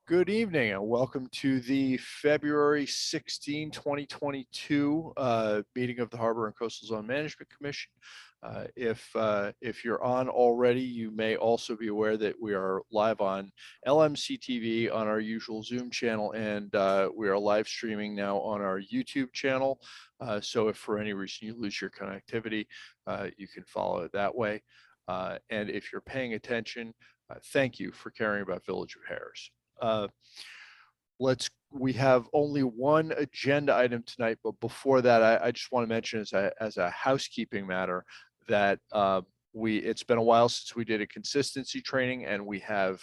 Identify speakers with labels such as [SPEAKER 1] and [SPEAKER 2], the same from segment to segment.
[SPEAKER 1] Good evening and welcome to the February 16, 2022 meeting of the Harbor and Coastal Zone Management Commission. If you're on already, you may also be aware that we are live on LMC TV on our usual Zoom channel, and we are live streaming now on our YouTube channel. So if for any reason you lose your connectivity, you can follow it that way. And if you're paying attention, thank you for caring about Village of Harris. We have only one agenda item tonight, but before that, I just want to mention as a housekeeping matter that it's been a while since we did a consistency training, and we have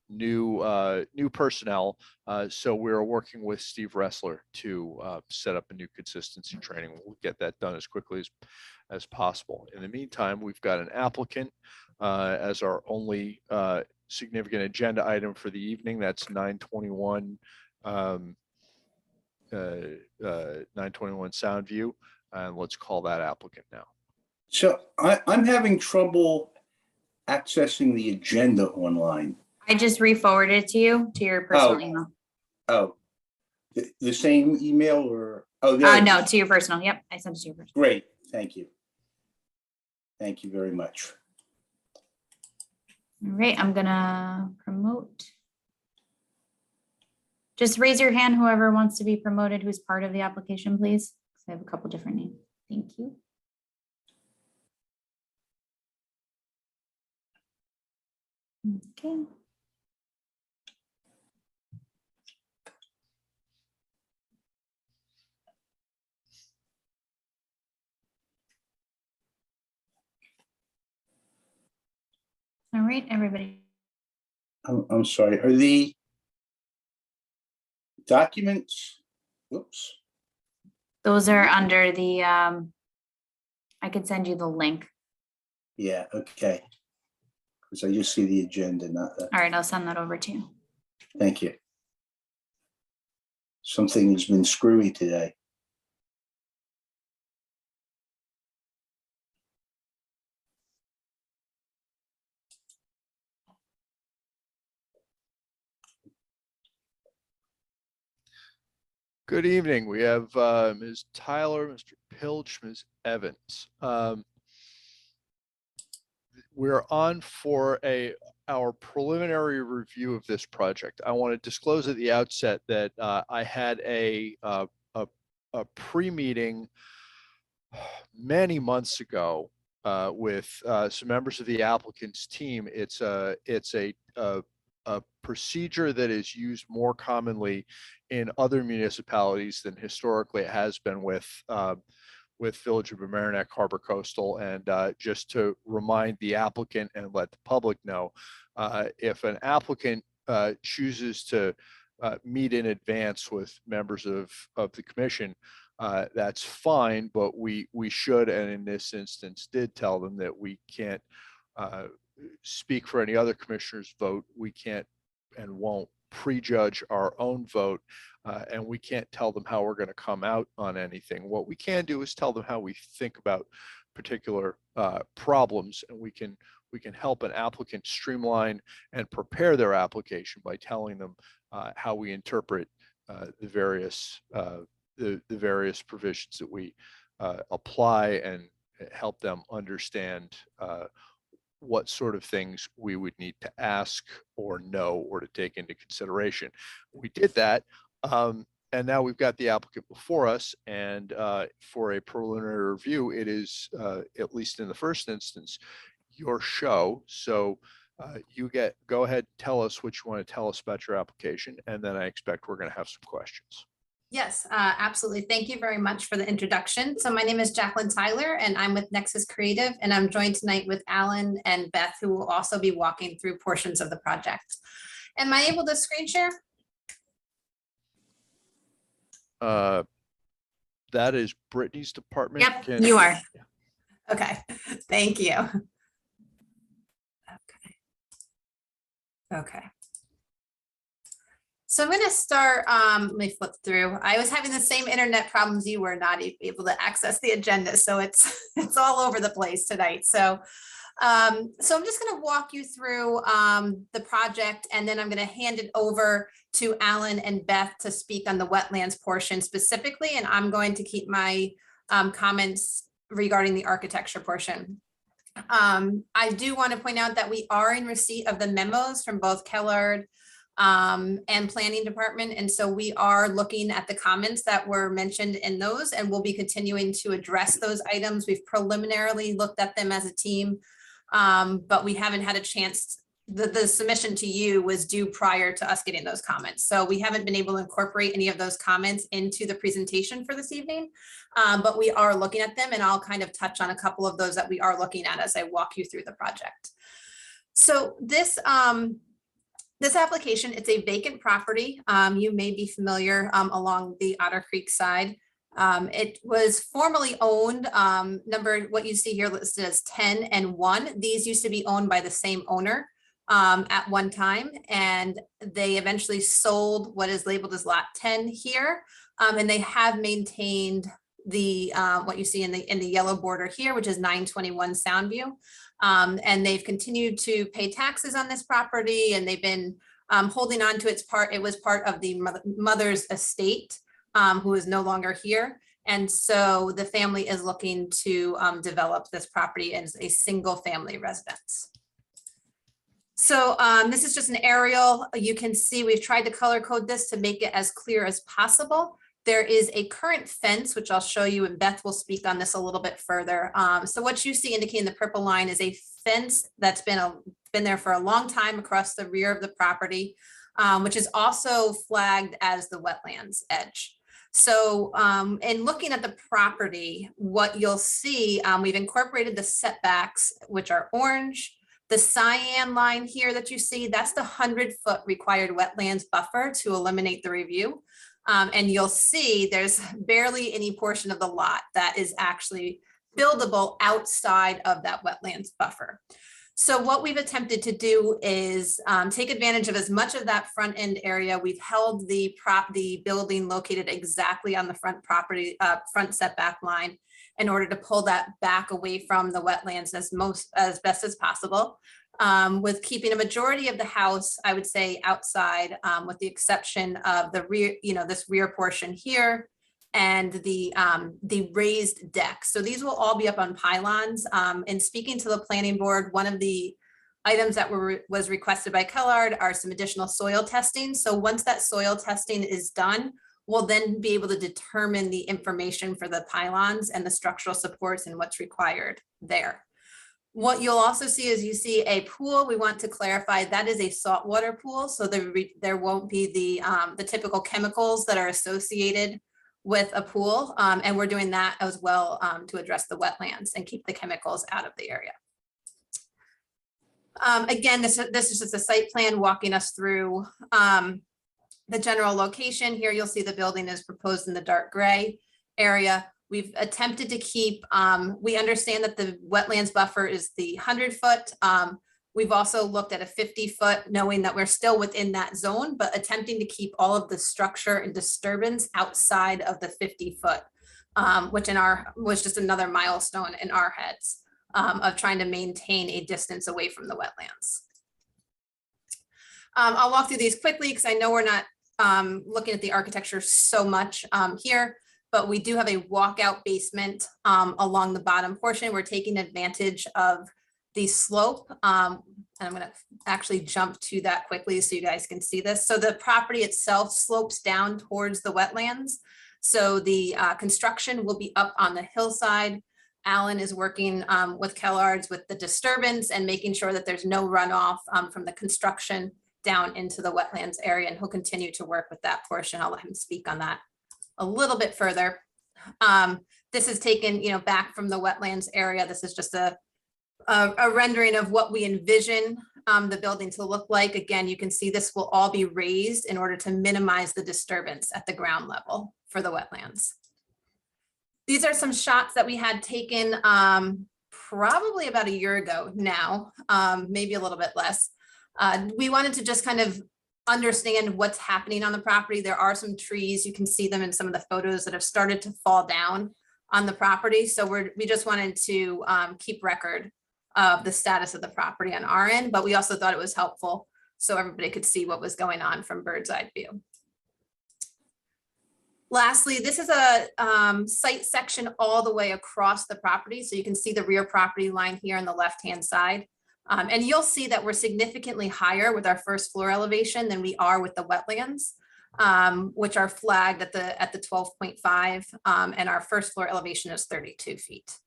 [SPEAKER 1] new personnel. So we're working with Steve Ressler to set up a new consistency training. We'll get that done as quickly as possible. In the meantime, we've got an applicant as our only significant agenda item for the evening. That's 921 Soundview, and let's call that applicant now.
[SPEAKER 2] So I'm having trouble accessing the agenda online.
[SPEAKER 3] I just re-forwarded it to you to your personal email.
[SPEAKER 2] Oh, the same email or? Oh, there
[SPEAKER 3] no, to your personal. Yep, I sent it to your personal.
[SPEAKER 2] Great, thank you. Thank you very much.
[SPEAKER 3] All right, I'm gonna promote. Just raise your hand, whoever wants to be promoted, who's part of the application, please. I have a couple different names. Thank you. Okay. All right, everybody.
[SPEAKER 2] I'm sorry, are the documents, whoops.
[SPEAKER 3] Those are under the, I could send you the link.
[SPEAKER 2] Yeah, okay. Because I just see the agenda, not the.
[SPEAKER 3] All right, I'll send that over to you.
[SPEAKER 2] Thank you. Something has been screwy today.
[SPEAKER 1] Good evening. We have Ms. Tyler, Mr. Pilch, Ms. Evans. We're on for our preliminary review of this project. I want to disclose at the outset that I had a pre-meeting many months ago with some members of the applicant's team. It's a procedure that is used more commonly in other municipalities than historically it has been with Village of Mamaroneck, Harbor Coastal. And just to remind the applicant and let the public know, if an applicant chooses to meet in advance with members of the commission, that's fine, but we should, and in this instance did tell them that we can't speak for any other commissioner's vote. We can't and won't prejudge our own vote, and we can't tell them how we're going to come out on anything. What we can do is tell them how we think about particular problems, and we can help an applicant streamline and prepare their application by telling them how we interpret the various provisions that we apply, and help them understand what sort of things we would need to ask or know or to take into consideration. We did that, and now we've got the applicant before us, and for a preliminary review, it is, at least in the first instance, your show. So go ahead, tell us what you want to tell us about your application, and then I expect we're going to have some questions.
[SPEAKER 4] Yes, absolutely. Thank you very much for the introduction. So my name is Jacqueline Tyler, and I'm with Nexus Creative, and I'm joined tonight with Alan and Beth, who will also be walking through portions of the project. Am I able to screen share?
[SPEAKER 1] That is Brittany's department.
[SPEAKER 3] Yep, you are.
[SPEAKER 4] Okay, thank you. Okay. So I'm going to start, let me flip through. I was having the same internet problems you were, not able to access the agenda. So it's all over the place tonight. So So I'm just going to walk you through the project, and then I'm going to hand it over to Alan and Beth to speak on the wetlands portion specifically, and I'm going to keep my comments regarding the architecture portion. I do want to point out that we are in receipt of the memos from both Kellard and Planning Department, and so we are looking at the comments that were mentioned in those, and we'll be continuing to address those items. We've preliminarily looked at them as a team, but we haven't had a chance. The submission to you was due prior to us getting those comments. So we haven't been able to incorporate any of those comments into the presentation for this evening, but we are looking at them, and I'll kind of touch on a couple of those that we are looking at as I walk you through the project. So this application, it's a vacant property. You may be familiar along the Otter Creek side. It was formerly owned, what you see here listed as 10 and 1. These used to be owned by the same owner at one time, and they eventually sold what is labeled as lot 10 here. And they have maintained the what you see in the yellow border here, which is 921 Soundview. And they've continued to pay taxes on this property, and they've been holding on to its part. It was part of the mother's estate, who is no longer here. And so the family is looking to develop this property as a single family residence. So this is just an aerial. You can see we've tried to color code this to make it as clear as possible. There is a current fence, which I'll show you, and Beth will speak on this a little bit further. So what you see indicating the purple line is a fence that's been there for a long time across the rear of the property, which is also flagged as the wetlands edge. So in looking at the property, what you'll see, we've incorporated the setbacks, which are orange. The cyan line here that you see, that's the 100-foot required wetlands buffer to eliminate the review. And you'll see there's barely any portion of the lot that is actually buildable outside of that wetlands buffer. So what we've attempted to do is take advantage of as much of that front end area. We've held the building located exactly on the front property, front setback line, in order to pull that back away from the wetlands as best as possible. With keeping a majority of the house, I would say outside, with the exception of the rear, this rear portion here, and the raised deck. So these will all be up on pylons. And speaking to the planning board, one of the items that was requested by Kellard are some additional soil testing. So once that soil testing is done, we'll then be able to determine the information for the pylons and the structural supports and what's required there. What you'll also see is you see a pool. We want to clarify that is a saltwater pool, so there won't be the typical chemicals that are associated with a pool, and we're doing that as well to address the wetlands and keep the chemicals out of the area. Again, this is just a site plan walking us through the general location. Here you'll see the building is proposed in the dark gray area. We've attempted to keep, we understand that the wetlands buffer is the 100-foot. We've also looked at a 50-foot, knowing that we're still within that zone, but attempting to keep all of the structure and disturbance outside of the 50-foot, which was just another milestone in our heads of trying to maintain a distance away from the wetlands. I'll walk through these quickly because I know we're not looking at the architecture so much here, but we do have a walkout basement along the bottom portion. We're taking advantage of the slope. And I'm going to actually jump to that quickly so you guys can see this. So the property itself slopes down towards the wetlands. So the construction will be up on the hillside. Alan is working with Kellards with the disturbance and making sure that there's no runoff from the construction down into the wetlands area, and he'll continue to work with that portion. I'll let him speak on that a little bit further. This is taken, back from the wetlands area. This is just a rendering of what we envision the building to look like. Again, you can see this will all be raised in order to minimize the disturbance at the ground level for the wetlands. These are some shots that we had taken probably about a year ago now, maybe a little bit less. We wanted to just kind of understand what's happening on the property. There are some trees, you can see them in some of the photos, that have started to fall down on the property. So we just wanted to keep record of the status of the property on our end, but we also thought it was helpful so everybody could see what was going on from bird's eye view. Lastly, this is a site section all the way across the property. So you can see the rear property line here on the left-hand side. And you'll see that we're significantly higher with our first floor elevation than we are with the wetlands, which are flagged at the 12.5, and our first floor elevation is 32 feet.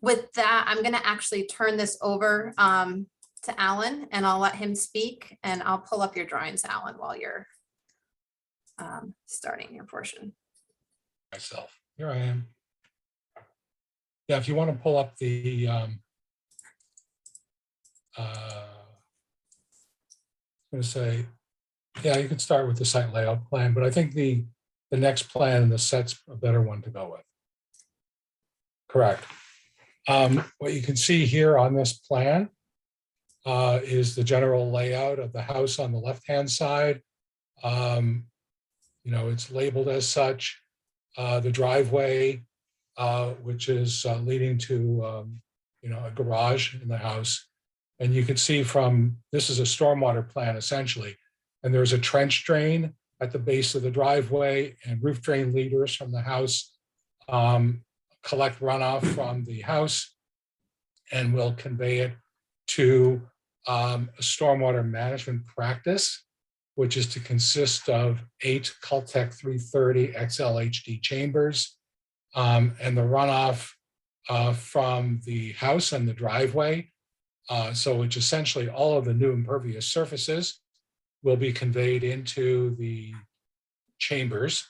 [SPEAKER 4] With that, I'm going to actually turn this over to Alan, and I'll let him speak, and I'll pull up your drawings, Alan, while you're starting your portion.
[SPEAKER 5] Myself, here I am. Yeah, if you want to pull up the I'm going to say, yeah, you can start with the site layout plan, but I think the next plan and the set's a better one to go with. Correct. What you can see here on this plan is the general layout of the house on the left-hand side. You know, it's labeled as such. The driveway, which is leading to, you know, a garage in the house. And you can see from, this is a stormwater plan essentially, and there's a trench drain at the base of the driveway, and roof drain leaders from the house collect runoff from the house and will convey it to a stormwater management practice, which is to consist of 8 Cultec 330 XLHD chambers, and the runoff from the house and the driveway. So it's essentially all of the new impervious surfaces will be conveyed into the chambers.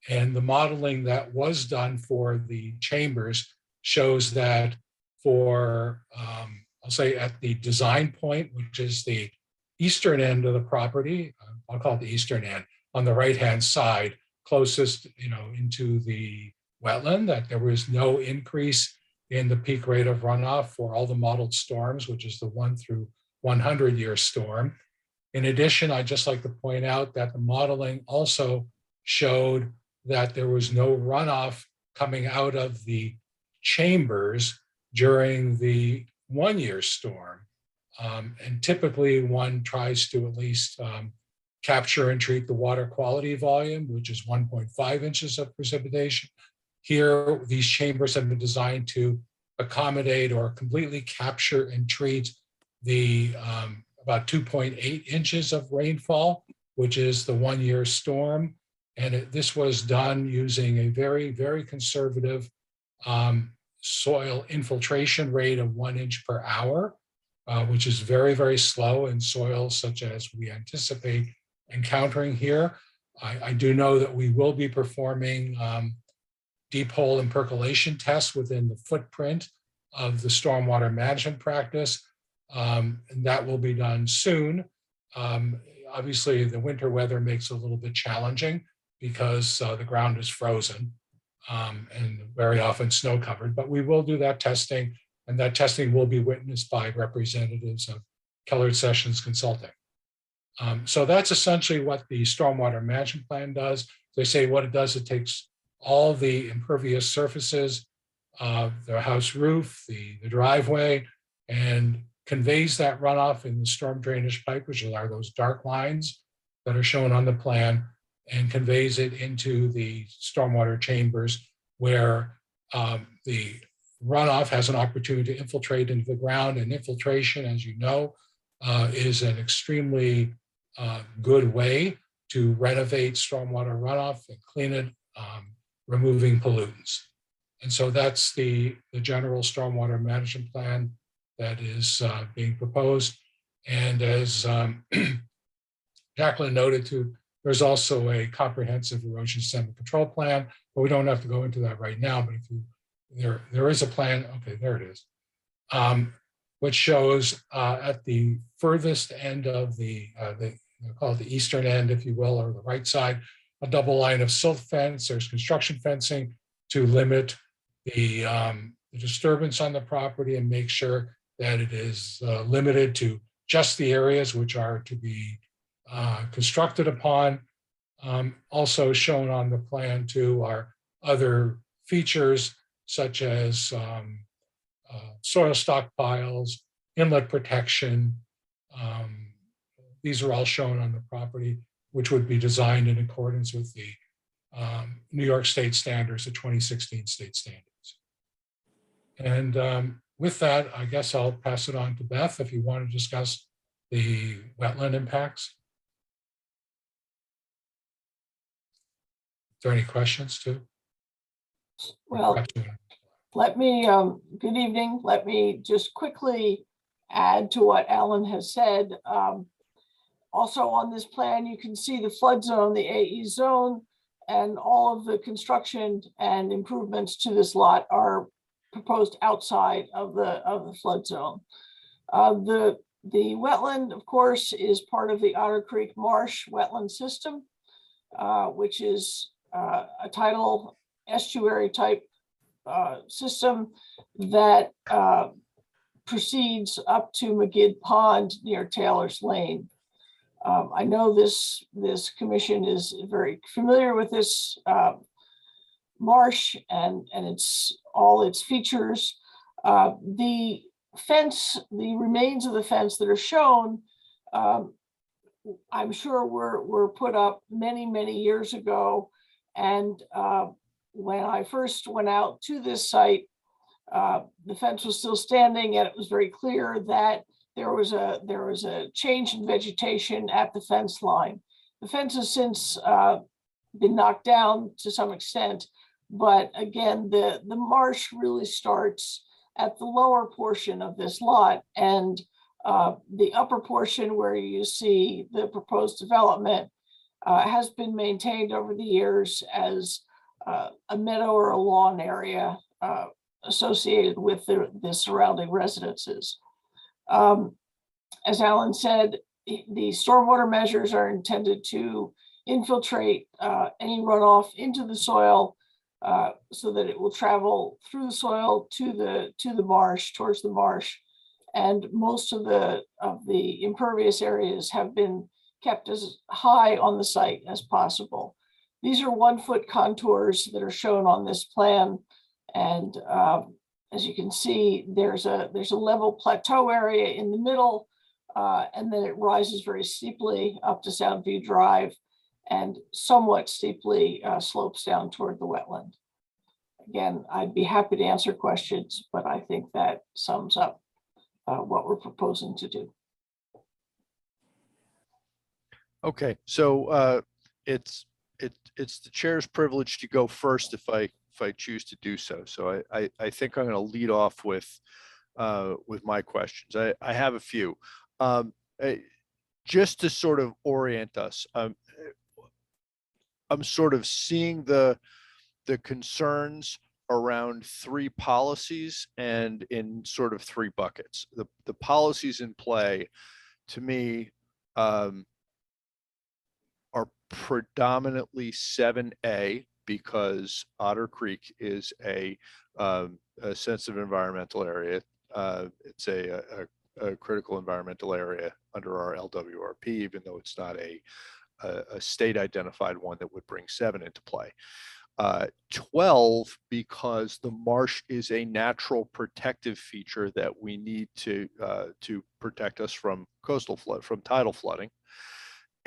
[SPEAKER 5] And the modeling that was done for the chambers shows that for, I'll say at the design point, which is the eastern end of the property, I'll call it the eastern end, on the right-hand side, closest, you know, into the wetland, that there was no increase in the peak rate of runoff for all the modeled storms, which is the 1 through 100 year storm. In addition, I'd just like to point out that the modeling also showed that there was no runoff coming out of the chambers during the 1 year storm. And typically one tries to at least capture and treat the water quality volume, which is 1.5 inches of precipitation. Here, these chambers have been designed to accommodate or completely capture and treat the about 2.8 inches of rainfall, which is the 1 year storm. And this was done using a very, very conservative soil infiltration rate of 1 inch per hour, which is very, very slow in soils such as we anticipate encountering here. I do know that we will be performing deep hole and percolation tests within the footprint of the stormwater management practice, and that will be done soon. Obviously, the winter weather makes it a little bit challenging because the ground is frozen and very often snow covered, but we will do that testing, and that testing will be witnessed by representatives of Keller Sessions Consulting. So that's essentially what the stormwater management plan does. They say what it does, it takes all the impervious surfaces, the house roof, the driveway, and conveys that runoff in the storm drainage pipe, which are those dark lines that are shown on the plan, and conveys it into the stormwater chambers where the runoff has an opportunity to infiltrate into the ground. And infiltration, as you know, is an extremely good way to renovate stormwater runoff and clean it, removing pollutants. And so that's the general stormwater management plan that is being proposed. And as Jacqueline noted too, there's also a comprehensive erosion sediment control plan, but we don't have to go into that right now. But if you, there is a plan, okay, there it is, which shows at the furthest end of the call it the eastern end, if you will, or the right side, a double line of silt fence. There's construction fencing to limit the disturbance on the property and make sure that it is limited to just the areas which are to be constructed upon. Also shown on the plan too are other features such as soil stockpiles, inlet protection. These are all shown on the property, which would be designed in accordance with the New York State standards, the 2016 state standards. And with that, I guess I'll pass it on to Beth if you want to discuss the wetland impacts. Is there any questions too?
[SPEAKER 6] Well, let me, good evening. Let me just quickly add to what Alan has said. Also on this plan, you can see the flood zone, the AE zone, and all of the construction and improvements to this lot are proposed outside of the flood zone. The wetland, of course, is part of the Otter Creek Marsh wetland system, which is a tidal estuary type system that proceeds up to McGidd Pond near Taylor's Lane. I know this commission is very familiar with this marsh and its all its features. The fence, the remains of the fence that are shown, I'm sure were put up many years ago. And when I first went out to this site, the fence was still standing, and it was very clear that there was a change in vegetation at the fence line. The fence has since been knocked down to some extent, but again, the marsh really starts at the lower portion of this lot, and the upper portion where you see the proposed development has been maintained over the years as a meadow or a lawn area associated with the surrounding residences. As Alan said, the stormwater measures are intended to infiltrate any runoff into the soil so that it will travel through the soil to the marsh, towards the marsh. And most of the impervious areas have been kept as high on the site as possible. These are 1-foot contours that are shown on this plan. And as you can see, there's a level plateau area in the middle, and then it rises very steeply up to Soundview Drive and somewhat steeply slopes down toward the wetland. Again, I'd be happy to answer questions, but I think that sums up what we're proposing to do.
[SPEAKER 1] Okay, so it's the chair's privilege to go first if I choose to do so. So I think I'm going to lead off with my questions. I have a few. Just to sort of orient us, I'm sort of seeing the concerns around 3 policies and in sort of 3 buckets. The policies in play, to me, are predominantly 7A, because Otter Creek is a sensitive environmental area. It's a critical environmental area under our LWRP, even though it's not a state identified one that would bring 7 into play. 12, because the marsh is a natural protective feature that we need to protect us from coastal flood, from tidal flooding.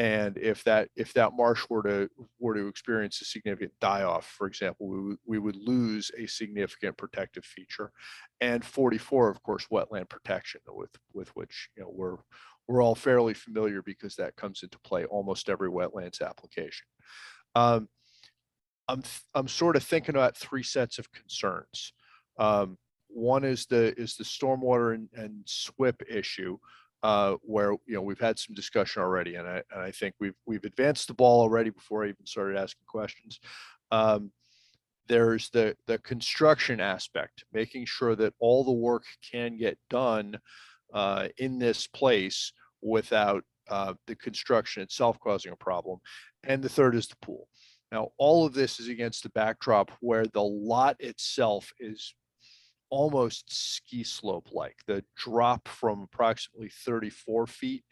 [SPEAKER 1] And if that marsh were to experience a significant die-off, for example, we would lose a significant protective feature. And 44, of course, wetland protection, with which we're all fairly familiar, because that comes into play almost every wetlands application. I'm sort of thinking about 3 sets of concerns. One is the stormwater and SWIP issue, where we've had some discussion already, and I think we've advanced the ball already before I even started asking questions. There's the construction aspect, making sure that all the work can get done in this place without the construction itself causing a problem. And the third is the pool. Now, all of this is against the backdrop where the lot itself is almost ski slope like. The drop from approximately 34 feet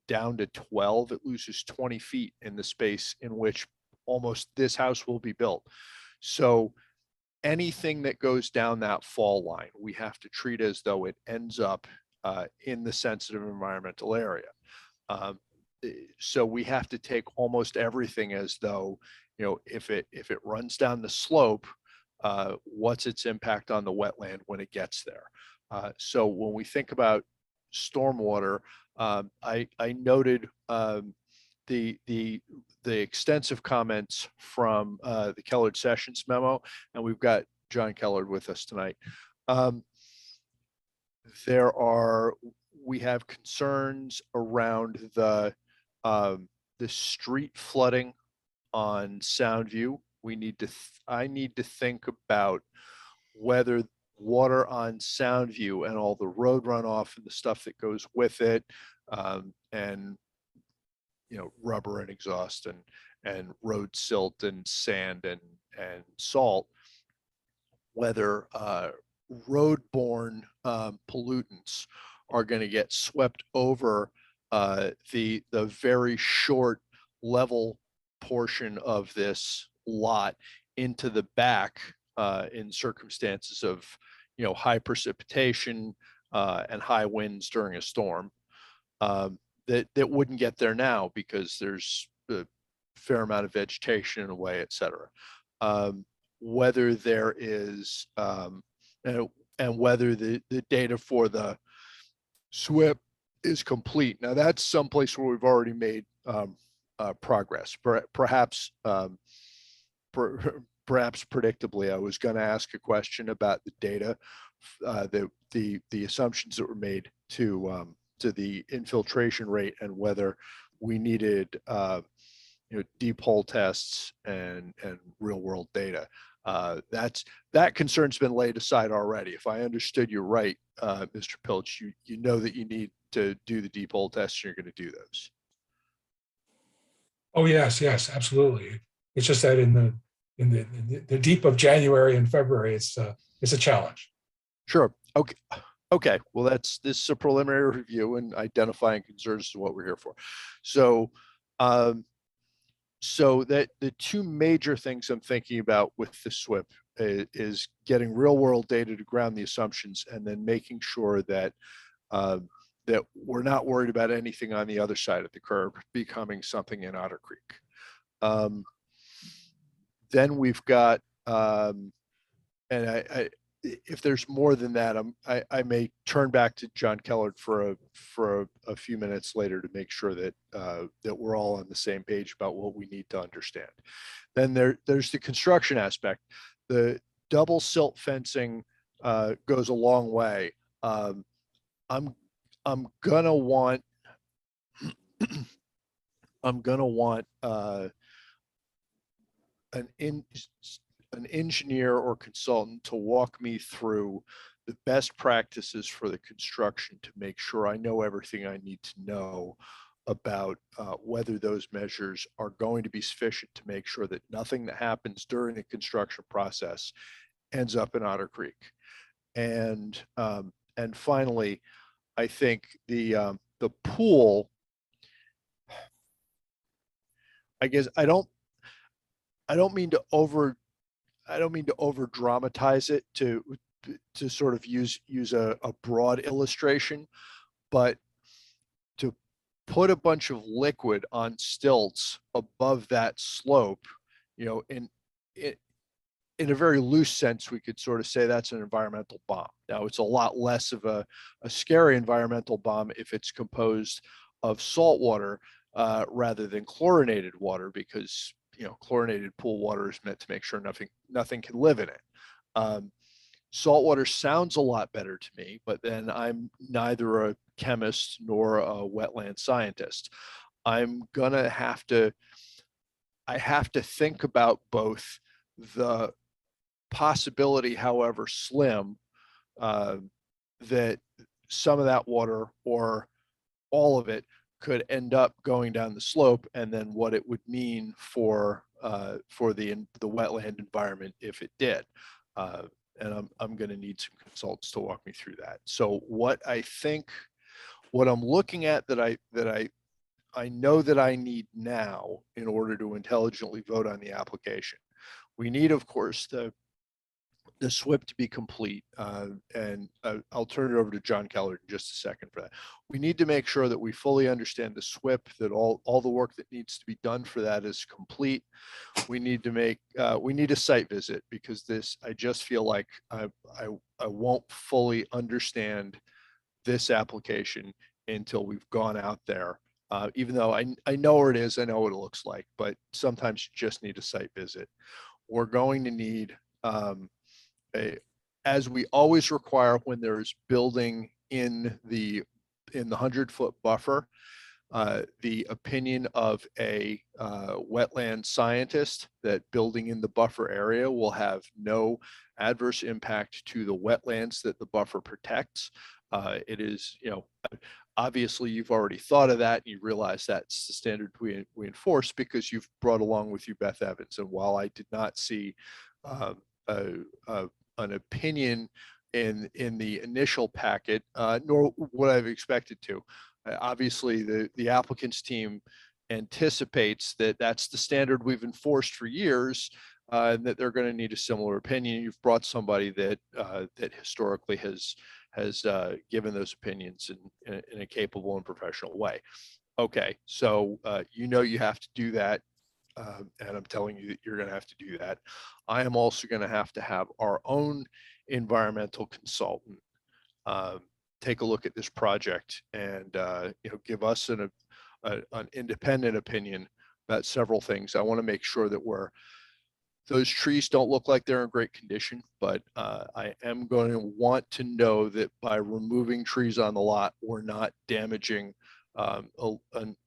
[SPEAKER 1] down to 12, it loses 20 feet in the space in which almost this house will be built. So anything that goes down that fall line, we have to treat as though it ends up in the sensitive environmental area. So we have to take almost everything as though, if it runs down the slope, what's its impact on the wetland when it gets there? So when we think about stormwater, I noted the extensive comments from the Kellard Sessions memo, and we've got John Kellard with us tonight. We have concerns around the street flooding on Soundview. I need to think about whether water on Soundview and all the road runoff and the stuff that goes with it, and rubber and exhaust and road silt and sand and salt, whether roadborne pollutants are going to get swept over the very short level portion of this lot into the back in circumstances of high precipitation and high winds during a storm, that wouldn't get there now because there's a fair amount of vegetation in the way, et cetera. Whether there is and whether the data for the SWIP is complete. Now that's someplace where we've already made progress. Perhaps predictably, I was going to ask a question about the data, the assumptions that were made to the infiltration rate and whether we needed deep hole tests and real world data. That concern's been laid aside already. If I understood you right, Mr. Pilch, you know that you need to do the deep hole tests. You're going to do those.
[SPEAKER 5] Oh, yes, absolutely. It's just that in the deep of January and February, it's a challenge.
[SPEAKER 1] Sure. Okay. Well, this is a preliminary review and identifying concerns is what we're here for. So, so that the two major things I'm thinking about with the SWIP is getting real world data to ground the assumptions, and then making sure that that we're not worried about anything on the other side of the curve becoming something in Otter Creek. Then we've got, and if there's more than that, I may turn back to John Kellard for a few minutes later to make sure that that we're all on the same page about what we need to understand. Then there's the construction aspect. The double silt fencing goes a long way. I'm gonna want an engineer or consultant to walk me through the best practices for the construction to make sure I know everything I need to know about whether those measures are going to be sufficient to make sure that nothing that happens during the construction process ends up in Otter Creek. And finally, I think the pool, I guess I don't mean to over dramatize it to sort of use a broad illustration, but to put a bunch of liquid on stilts above that slope, in a very loose sense, we could sort of say that's an environmental bomb. Now it's a lot less of a scary environmental bomb if it's composed of salt water rather than chlorinated water, because chlorinated pool water is meant to make sure nothing can live in it. Salt water sounds a lot better to me, but then I'm neither a chemist nor a wetland scientist. I have to think about both the possibility, however slim, that some of that water or all of it could end up going down the slope, and then what it would mean for the wetland environment if it did. And I'm going to need some consultants to walk me through that. So what I'm looking at that I know that I need now in order to intelligently vote on the application. We need, of course, the the SWIP to be complete, and I'll turn it over to John Keller in just a second for that. We need to make sure that we fully understand the SWIP, that all the work that needs to be done for that is complete. We need a site visit, because I just feel like I won't fully understand this application until we've gone out there. Even though I know where it is, I know what it looks like, but sometimes you just need a site visit. We're going to need, as we always require when there's building in the 100-foot buffer, the opinion of a wetland scientist that building in the buffer area will have no adverse impact to the wetlands that the buffer protects. It is, obviously you've already thought of that, and you realize that's the standard we enforce, because you've brought along with you Beth Evans. And while I did not see an opinion in the initial packet, nor would I've expected to. Obviously, the applicant's team anticipates that that's the standard we've enforced for years, and that they're going to need a similar opinion. You've brought somebody that historically has given those opinions in a capable and professional way. Okay, so you have to do that. And I'm telling you that you're going to have to do that. I am also going to have our own environmental consultant take a look at this project and give us an independent opinion about several things. I want to make sure that those trees don't look like they're in great condition, but I am going to want to know that by removing trees on the lot, we're not damaging a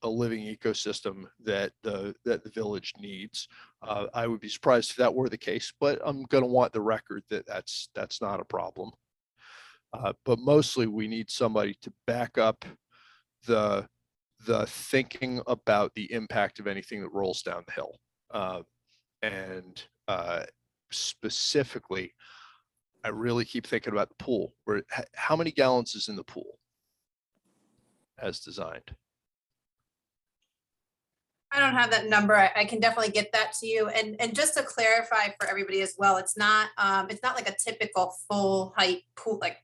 [SPEAKER 1] living ecosystem that the village needs. I would be surprised if that were the case, but I'm going to want the record that that's not a problem. But mostly we need somebody to back up the thinking about the impact of anything that rolls down the hill. And specifically, I really keep thinking about the pool. How many gallons is in the pool as designed?
[SPEAKER 4] I don't have that number. I can definitely get that to you. And just to clarify for everybody as well, it's not like a typical full height pool, like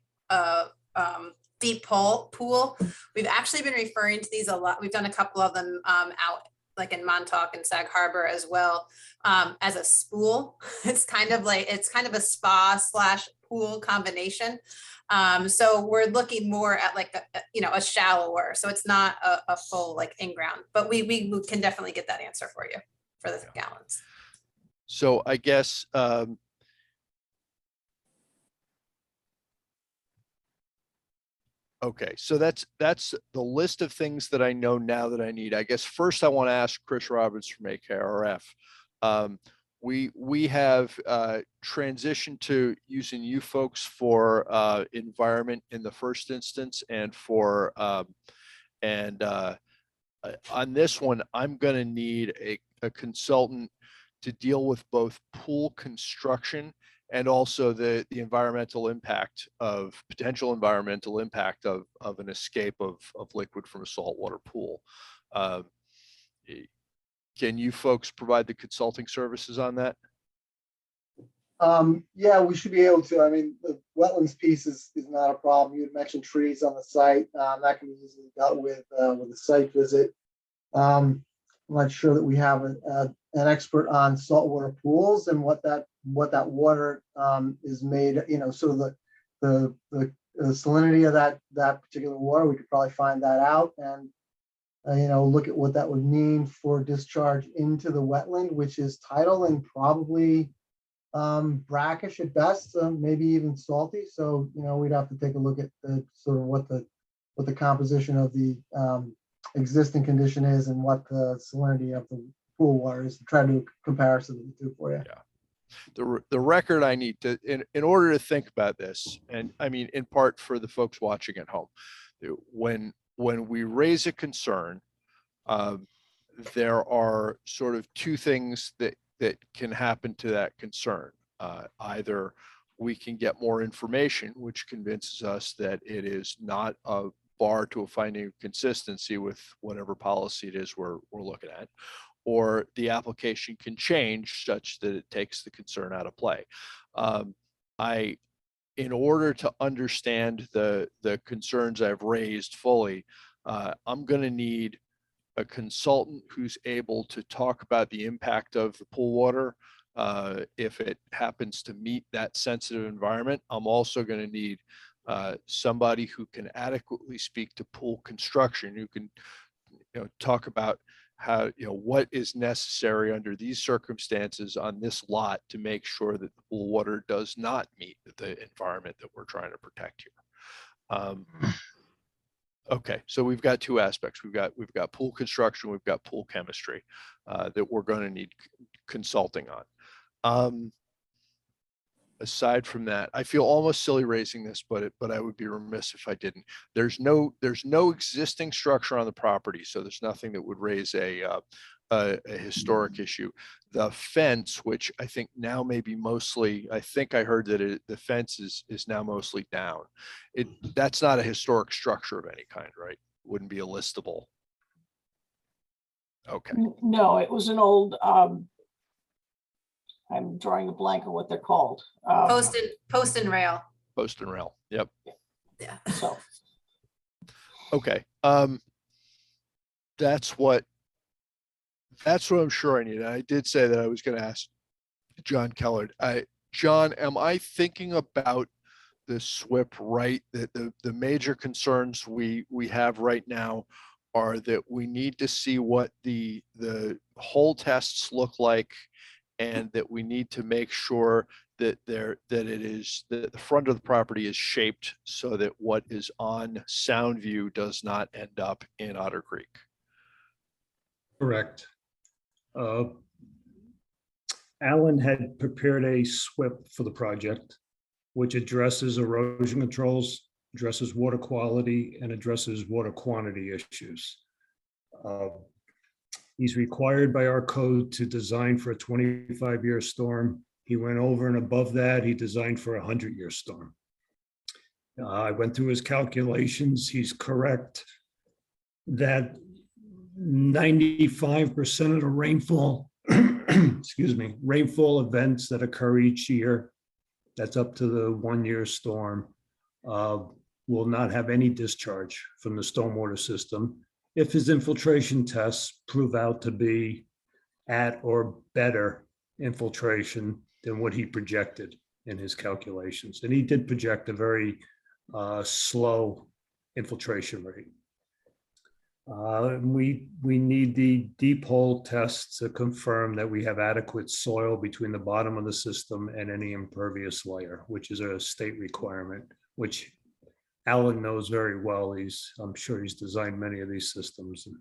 [SPEAKER 4] deep pool. We've actually been referring to these a lot. We've done a couple of them out like in Montauk and Sag Harbor as well, as a spool. It's kind of a spa / pool combination. So we're looking more at like a shallower, so it's not a full like in-ground, but we can definitely get that answer for you for the gallons.
[SPEAKER 1] So I guess okay, so that's the list of things that I know now that I need. I guess first I want to ask Chris Roberts from AKRF. We have transitioned to using you folks for environment in the first instance, and for on this one, I'm going to need a consultant to deal with both pool construction and also the environmental impact potential environmental impact of an escape of liquid from a saltwater pool. Can you folks provide the consulting services on that?
[SPEAKER 7] Yeah, we should be able to. I mean, the wetlands piece is not a problem. You had mentioned trees on the site. That can be easily dealt with a site visit. I'm not sure that we have an expert on saltwater pools and what that water is made. Sort of the salinity of that particular water. We could probably find that out and look at what that would mean for discharge into the wetland, which is tidal and probably brackish at best, maybe even salty. So we'd have to take a look at the sort of what the composition of the existing condition is and what the salinity of the pool water is, to try to do a comparison of the two for you.
[SPEAKER 1] Yeah. The record I need to in order to think about this, and I mean in part for the folks watching at home, when we raise a concern, there are sort of two things that can happen to that concern. Either we can get more information, which convinces us that it is not a bar to a finding of consistency with whatever policy it is we're looking at, or the application can change such that it takes the concern out of play. in order to understand the concerns I've raised fully, I'm going to need a consultant who's able to talk about the impact of the pool water if it happens to meet that sensitive environment. I'm also going to need somebody who can adequately speak to pool construction, who can talk about how, what is necessary under these circumstances on this lot to make sure that the pool water does not meet the environment that we're trying to protect here. Okay, so we've got two aspects. We've got pool construction, we've got pool chemistry that we're going to need consulting on. Aside from that, I feel almost silly raising this, but I would be remiss if I didn't. There's no existing structure on the property, so there's nothing that would raise a historic issue. The fence, which I think now may be mostly, I think I heard that the fence is now mostly down. That's not a historic structure of any kind, right? Wouldn't be a listable. Okay.
[SPEAKER 6] No, it was an old, I'm drawing a blank on what they're called.
[SPEAKER 4] Post and rail.
[SPEAKER 1] Post and rail. Yep.
[SPEAKER 4] Yeah.
[SPEAKER 6] So,
[SPEAKER 1] Okay. That's what I'm sure I need. And I did say that I was going to ask John Keller. John, am I thinking about the SWIP right? That the major concerns we have right now are that we need to see what the hole tests look like, and that we need to make sure that the front of the property is shaped so that what is on Soundview does not end up in Otter Creek.
[SPEAKER 8] Correct. Alan had prepared a SWIP for the project, which addresses erosion controls, addresses water quality, and addresses water quantity issues. He's required by our code to design for a 25-year storm. He went over and above that. He designed for a 100-year storm. I went through his calculations. He's correct that 95% of the rainfall, excuse me, rainfall events that occur each year, that's up to the 1-year storm, will not have any discharge from the stormwater system if his infiltration tests prove out to be at or better infiltration than what he projected in his calculations. And he did project a very slow infiltration rate. We need the deep hole tests to confirm that we have adequate soil between the bottom of the system and any impervious layer, which is a state requirement, which Alan knows very well. I'm sure he's designed many of these systems and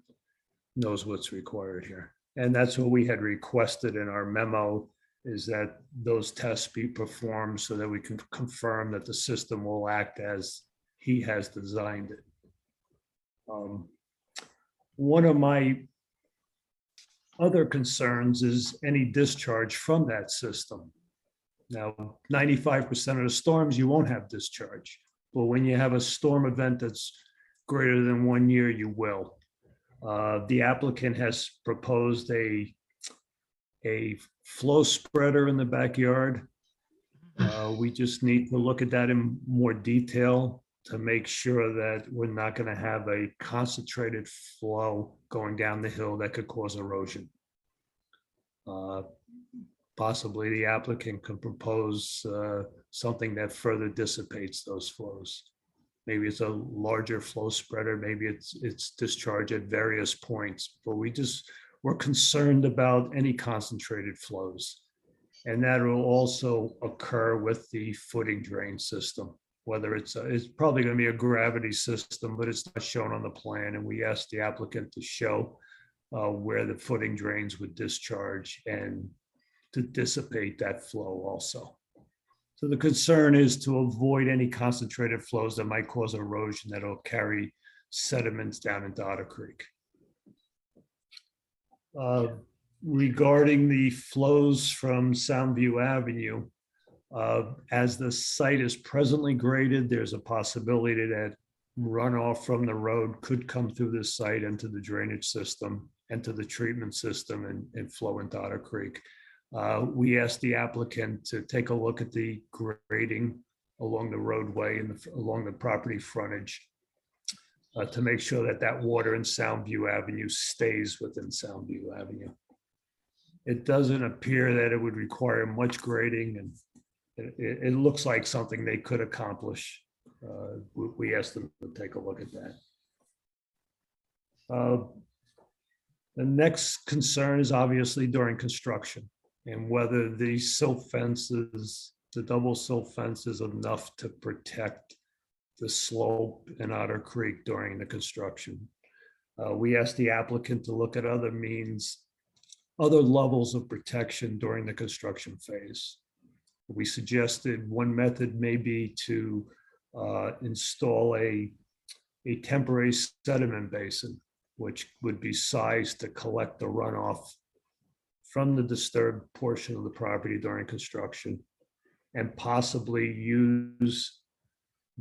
[SPEAKER 8] knows what's required here. And that's what we had requested in our memo, is that those tests be performed so that we can confirm that the system will act as he has designed it. One of my other concerns is any discharge from that system. Now, 95% of the storms, you won't have discharge. But when you have a storm event that's greater than 1 year, you will. The applicant has proposed a flow spreader in the backyard. We just need to look at that in more detail to make sure that we're not going to have a concentrated flow going down the hill that could cause erosion. Possibly the applicant could propose something that further dissipates those flows. Maybe it's a larger flow spreader, maybe it's discharge at various points, but we're concerned about any concentrated flows. And that will also occur with the footing drain system, whether it's probably going to be a gravity system, but it's not shown on the plan. And we asked the applicant to show where the footing drains would discharge and to dissipate that flow also. So the concern is to avoid any concentrated flows that might cause erosion that'll carry sediments down into Otter Creek. Regarding the flows from Soundview Avenue, as the site is presently graded, there's a possibility that runoff from the road could come through this site into the drainage system, into the treatment system, and flow into Otter Creek. We asked the applicant to take a look at the grading along the roadway and along the property frontage to make sure that that water in Soundview Avenue stays within Soundview Avenue. It doesn't appear that it would require much grading, and it looks like something they could accomplish. We asked them to take a look at that. The next concern is obviously during construction and whether the silt fences, the double silt fence is enough to protect the slope in Otter Creek during the construction. We asked the applicant to look at other means, other levels of protection during the construction phase. We suggested one method may be to install a temporary sediment basin, which would be sized to collect the runoff from the disturbed portion of the property during construction, and possibly use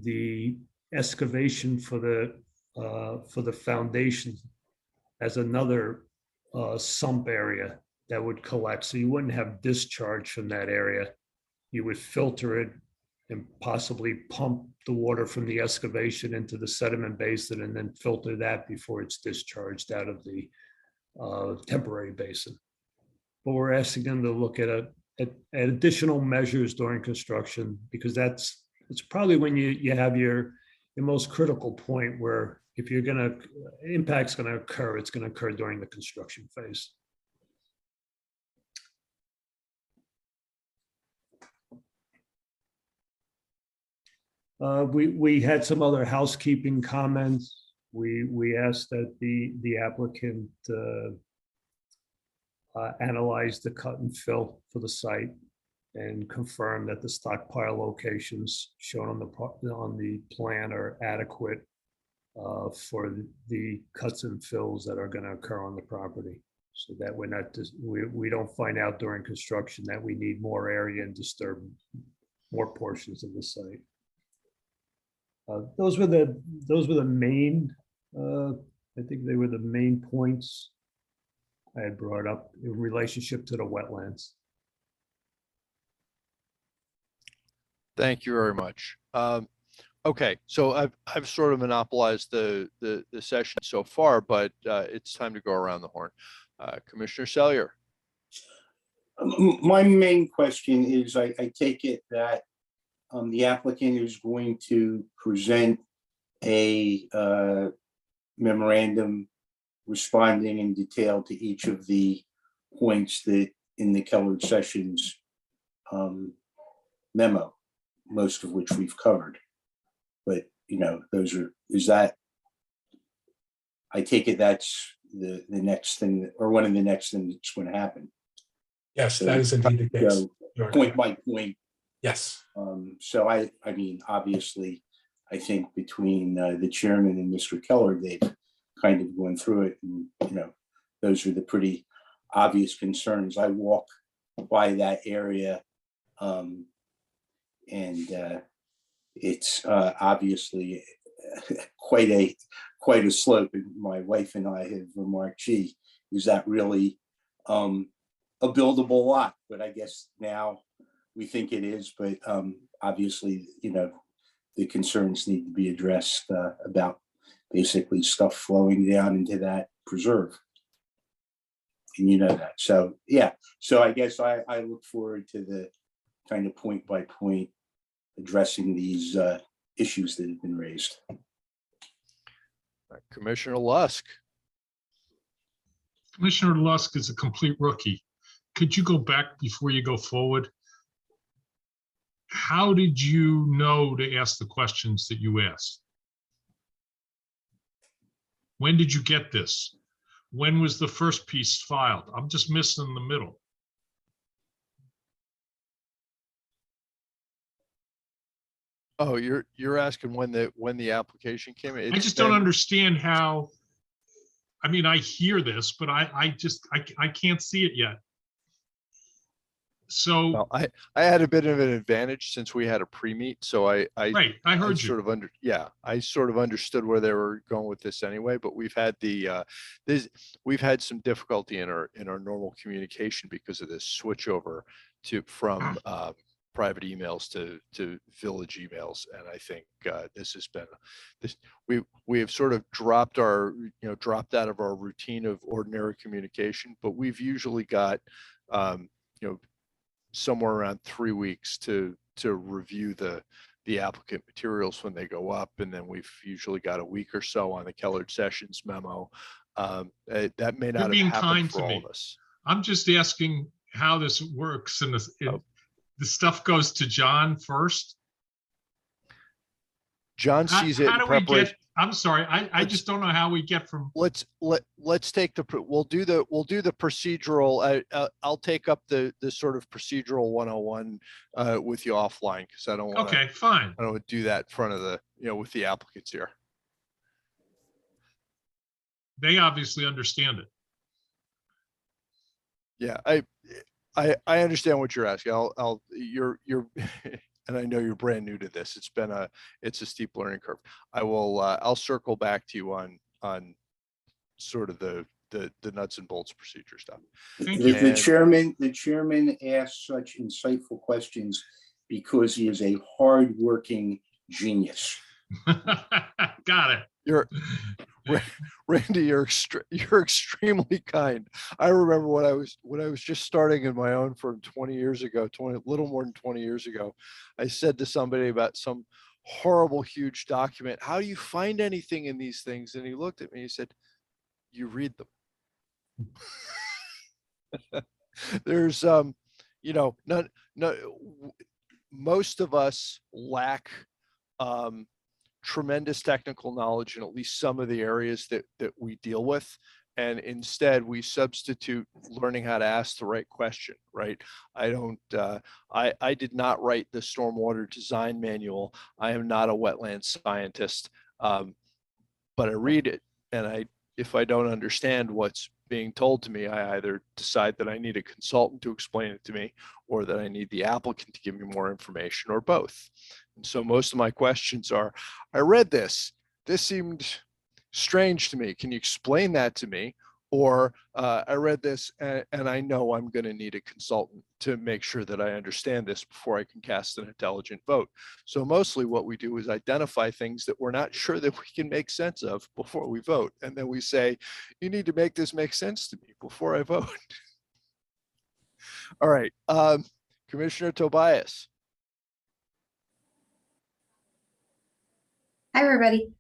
[SPEAKER 8] the excavation for the foundation as another sump area that would collect. So you wouldn't have discharge from that area. You would filter it and possibly pump the water from the excavation into the sediment basin and then filter that before it's discharged out of the temporary basin. But we're asking them to look at additional measures during construction, because it's probably when you have your most critical point where if you're impact's gonna occur, it's gonna occur during the construction phase. We had some other housekeeping comments. We asked that the applicant analyze the cut and fill for the site and confirm that the stockpile locations shown on the plan are adequate for the cuts and fills that are going to occur on the property, so that we don't find out during construction that we need more area and disturb more portions of the site. Those were the main, I think they were the main points I had brought up in relationship to the wetlands.
[SPEAKER 1] Thank you very much. Okay, so I've sort of monopolized the session so far, but it's time to go around the horn. Commissioner Sellier.
[SPEAKER 2] My main question is, I take it that the applicant is going to present a memorandum responding in detail to each of the points that in the Keller Sessions memo, most of which we've covered. But, I take it that's the next thing, or one of the next things that's going to happen.
[SPEAKER 5] Yes, that is indeed the case.
[SPEAKER 2] Go point by point.
[SPEAKER 5] Yes.
[SPEAKER 2] So I mean, obviously, I think between the chairman and Mr. Keller, they've kind of gone through it, and those are the pretty obvious concerns. I walk by that area, and it's obviously quite a slope. And my wife and I have remarked, gee, is that really a buildable lot? But I guess now we think it is, but obviously, the concerns need to be addressed about basically stuff flowing down into that preserve. And that. So, yeah. So I guess I look forward to the kind of point by point addressing these issues that have been raised.
[SPEAKER 1] Commissioner Lusk.
[SPEAKER 9] Commissioner Lusk is a complete rookie. Could you go back before you go forward? How did you know to ask the questions that you asked? When did you get this? When was the first piece filed? I'm just missing the middle.
[SPEAKER 1] Oh, you're asking when the application came in?
[SPEAKER 9] I just don't understand how. I mean, I hear this, but I can't see it yet. So,
[SPEAKER 1] Well, I had a bit of an advantage since we had a pre-meet, so I
[SPEAKER 9] right, I
[SPEAKER 1] I
[SPEAKER 9] heard
[SPEAKER 1] sort
[SPEAKER 9] you.
[SPEAKER 1] of I sort of understood where they were going with this anyway, but we've had we've had some difficulty in our normal communication because of this switchover from private emails to village emails. And I think this has been we have sort of dropped dropped out of our routine of ordinary communication, but we've usually got somewhere around 3 weeks to review the applicant materials when they go up, and then we've usually got a week or so on the Keller Sessions memo. That may
[SPEAKER 9] You're
[SPEAKER 1] not have
[SPEAKER 9] being
[SPEAKER 1] happened
[SPEAKER 9] kind
[SPEAKER 1] for
[SPEAKER 9] to
[SPEAKER 1] all
[SPEAKER 9] me.
[SPEAKER 1] of us.
[SPEAKER 9] I'm just asking how this works, and
[SPEAKER 1] Oh.
[SPEAKER 9] the stuff goes to John first.
[SPEAKER 1] John sees it
[SPEAKER 9] How
[SPEAKER 1] in
[SPEAKER 9] do we
[SPEAKER 1] preparation.
[SPEAKER 9] get, I'm sorry, I
[SPEAKER 1] Let's-
[SPEAKER 9] just don't know how we get from,
[SPEAKER 1] Let's take we'll do the procedural. I'll take up the sort of procedural 101 with you offline, because I don't want to
[SPEAKER 9] okay, fine.
[SPEAKER 1] I don't want to do that in front of with the applicants here.
[SPEAKER 9] They obviously understand it.
[SPEAKER 1] Yeah, I understand what you're asking. You're and I know you're brand new to this. It's a steep learning curve. I'll circle back to you on sort of the nuts and bolts procedure stuff.
[SPEAKER 9] Thank
[SPEAKER 2] The
[SPEAKER 9] you.
[SPEAKER 2] the chairman asks such insightful questions because he is a hardworking genius.
[SPEAKER 9] Got it.
[SPEAKER 1] You're Randy, you're extremely kind. I remember when I was just starting in my own firm 20 years ago, little more than 20 years ago, I said to somebody about some horrible, huge document, how do you find anything in these things? And he looked at me, he said, you read them. There's, most of us lack, tremendous technical knowledge in at least some of the areas that we deal with. And instead we substitute learning how to ask the right question, right? I did not write the stormwater design manual. I am not a wetland scientist. But I read it, and if I don't understand what's being told to me, I either decide that I need a consultant to explain it to me, or that I need the applicant to give me more information, or both. And so most of my questions are, I read this seemed strange to me. Can you explain that to me? Or I read this and I know I'm going to need a consultant to make sure that I understand this before I can cast an intelligent vote. So mostly what we do is identify things that we're not sure that we can make sense of before we vote. And then we say, you need to make this make sense to me before I vote. All right, Commissioner Tobias.
[SPEAKER 10] Hi, everybody.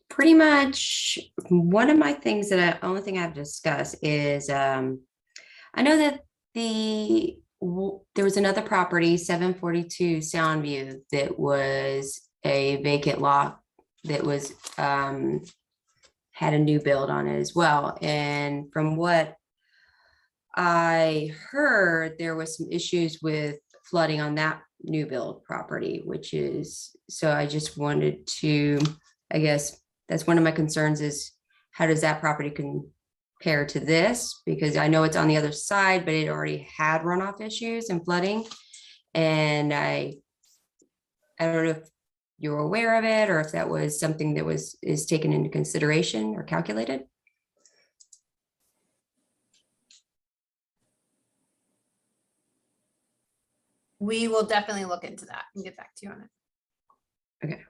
[SPEAKER 10] Pretty much one of my things only thing I have to discuss is, I know that there was another property, 742 Soundview, that was a vacant lot that was, had a new build on it as well. And from what I heard, there was some issues with flooding on that new build property, so I just wanted to, I guess that's one of my concerns, is how does that property compare to this? Because I know it's on the other side, but it already had runoff issues and flooding. And I don't know if you're aware of it, or if that was something that is taken into consideration or calculated.
[SPEAKER 4] We will definitely look into that and get back to you on it.
[SPEAKER 10] Okay.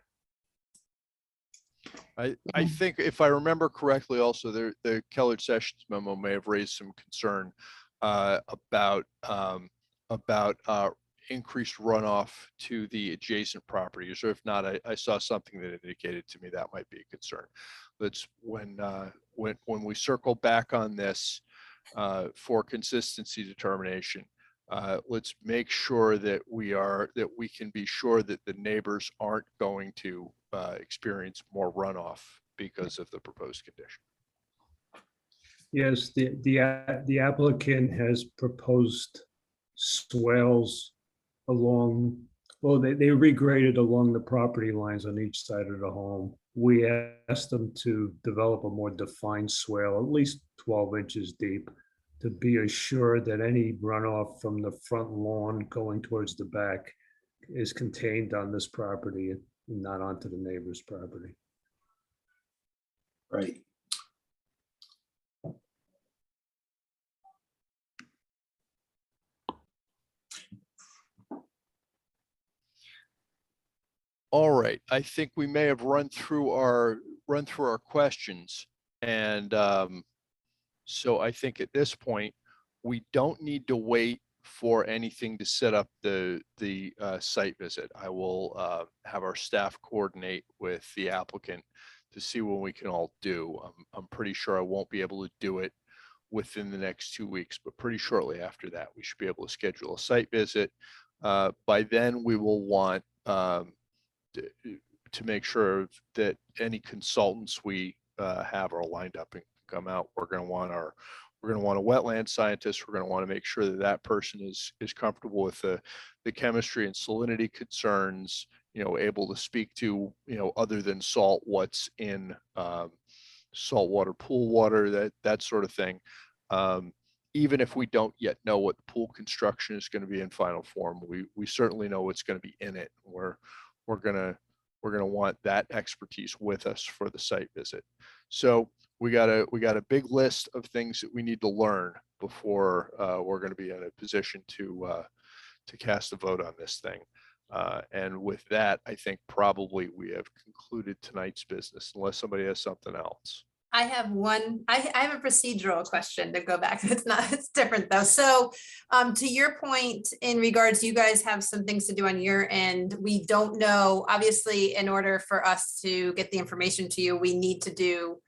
[SPEAKER 1] I think if I remember correctly, also the Keller Sessions memo may have raised some concern about increased runoff to the adjacent properties, or if not, I saw something that indicated to me that might be a concern. That's when we circle back on this for consistency determination. Let's make sure that we can be sure that the neighbors aren't going to experience more runoff because of the proposed condition.
[SPEAKER 8] Yes, the applicant has proposed swales along, well, they regraded along the property lines on each side of the home. We asked them to develop a more defined swale, at least 12 inches deep, to be assured that any runoff from the front lawn going towards the back is contained on this property and not onto the neighbor's property.
[SPEAKER 2] Right.
[SPEAKER 1] All right, I think we may have run through our questions. And so I think at this point, we don't need to wait for anything to set up the site visit. I will have our staff coordinate with the applicant to see when we can all do. I'm pretty sure I won't be able to do it within the next 2 weeks, but pretty shortly after that, we should be able to schedule a site visit. By then, we will want to make sure that any consultants we have are lined up and come out. We're going to want a wetland scientist. We're going to want to make sure that that person is comfortable with the chemistry and salinity concerns, able to speak to, other than salt, what's in saltwater pool water, that sort of thing. Even if we don't yet know what the pool construction is going to be in final form, we certainly know what's going to be in it. We're gonna want that expertise with us for the site visit. So we got a big list of things that we need to learn before we're going to be in a position to cast a vote on this thing. And with that, I think probably we have concluded tonight's business, unless somebody has something else.
[SPEAKER 4] I have a procedural question to go back. It's different though. So to your point, in regards, you guys have some things to do on your end. We don't know, obviously, in order for us to get the information to you, we need to do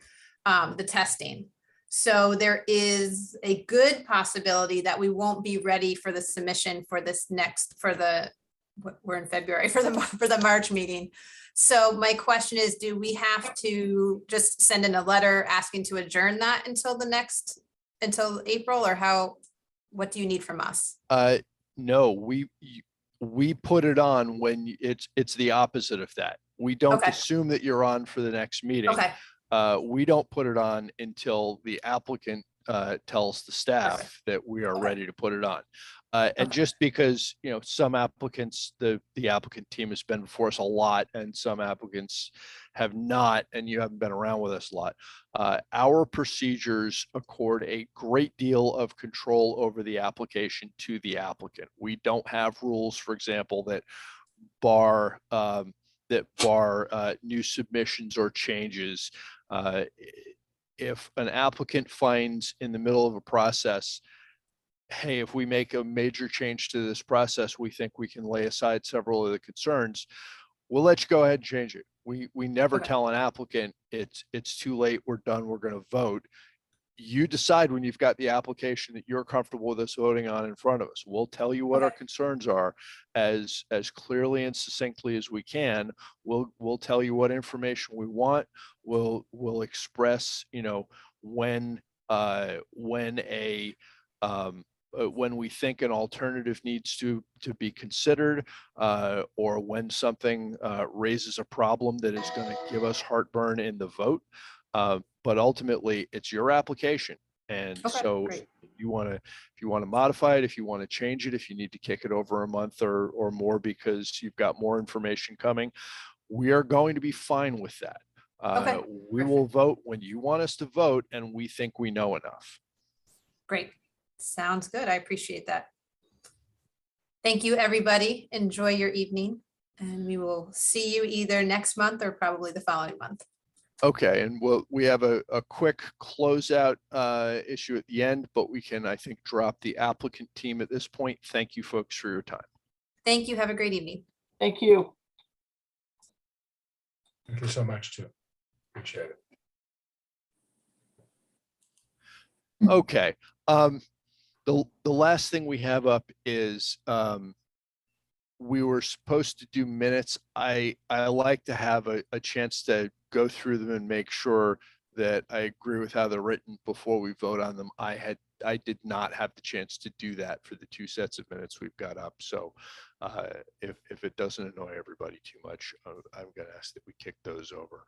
[SPEAKER 4] the testing. So there is a good possibility that we won't be ready for the submission for this we're in February for the March meeting. So my question is, do we have to just send in a letter asking to adjourn that until April, or what do you need from us?
[SPEAKER 1] No, we put it on when it's the opposite of that. We don't
[SPEAKER 4] Okay.
[SPEAKER 1] assume that you're on for the next meeting.
[SPEAKER 4] Okay,
[SPEAKER 1] We don't put it on until the applicant tells the staff
[SPEAKER 4] Perfect.
[SPEAKER 1] that we are
[SPEAKER 4] Okay.
[SPEAKER 1] ready to put it on. And
[SPEAKER 4] Okay.
[SPEAKER 1] just because, some applicants, the applicant team has been before us a lot, and some applicants have not, and you haven't been around with us a lot. Our procedures accord a great deal of control over the application to the applicant. We don't have rules, for example, that bar new submissions or changes. If an applicant finds in the middle of a process, hey, if we make a major change to this process, we think we can lay aside several of the concerns, we'll let you go ahead and change it. We never
[SPEAKER 4] Okay.
[SPEAKER 1] tell an applicant it's too late, we're done, we're going to vote. You decide when you've got the application that you're comfortable with us voting on in front of us. We'll tell you what our
[SPEAKER 4] Okay.
[SPEAKER 1] concerns are as clearly and succinctly as we can. We'll tell you what information we want. We'll express, when we think an alternative needs to be considered, or when something raises a problem that is going to give us heartburn in the vote. But ultimately, it's your application. And
[SPEAKER 4] Okay,
[SPEAKER 1] so
[SPEAKER 4] great.
[SPEAKER 1] if you want to modify it, if you want to change it, if you need to kick it over a month or more because you've got more information coming, we are going to be fine with that.
[SPEAKER 4] Okay,
[SPEAKER 1] We will vote when you want us to vote, and we think we know enough.
[SPEAKER 4] Great. Sounds good. I appreciate that. Thank you, everybody. Enjoy your evening, and we will see you either next month or probably the following month.
[SPEAKER 1] Okay, and we have a quick closeout issue at the end, but we can, I think, drop the applicant team at this point. Thank you, folks, for your time.
[SPEAKER 4] Thank you. Have a great evening.
[SPEAKER 6] Thank you.
[SPEAKER 5] Thank you so much, too. Appreciate it.
[SPEAKER 1] Okay. The last thing we have up is we were supposed to do minutes. I like to have a chance to go through them and make sure that I agree with how they're written before we vote on them. I did not have the chance to do that for the 2 sets of minutes we've got up. So if it doesn't annoy everybody too much, I'm going to ask that we kick those over.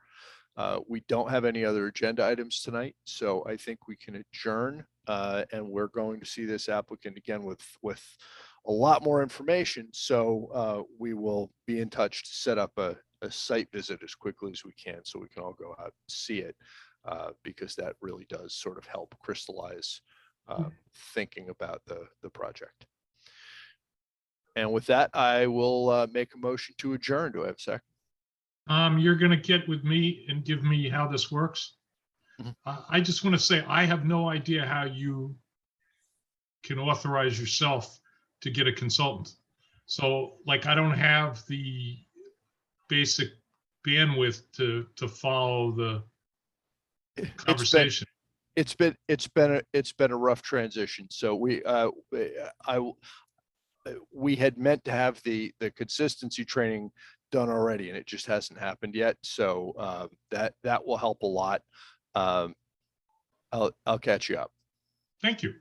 [SPEAKER 1] We don't have any other agenda items tonight, so I think we can adjourn. And we're going to see this applicant again with a lot more information. So we will be in touch to set up a site visit as quickly as we can, so we can all go out and see it, because that really does sort of help crystallize thinking about the project. And with that, I will make a motion to adjourn. Do I have a second?
[SPEAKER 9] You're gonna get with me and give me how this works.
[SPEAKER 1] Mhm.
[SPEAKER 9] I just want to say, I have no idea how you can authorize yourself to get a consultant. So like, I don't have the basic bandwidth to follow the conversation.
[SPEAKER 1] It's been a rough transition. So we had meant to have the consistency training done already, and it just hasn't happened yet. So that will help a lot. I'll catch you up.
[SPEAKER 9] Thank you.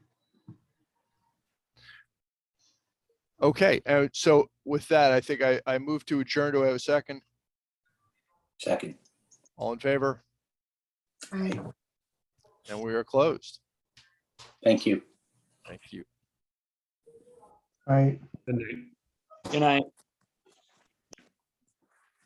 [SPEAKER 1] Okay. So with that, I think I move to adjourn. Do I have a second?
[SPEAKER 2] Second.
[SPEAKER 1] All in favor?
[SPEAKER 2] Aye.
[SPEAKER 1] And we are closed.
[SPEAKER 2] Thank you.
[SPEAKER 1] Thank you.
[SPEAKER 7] Right.
[SPEAKER 8] Good night.
[SPEAKER 11] Good night.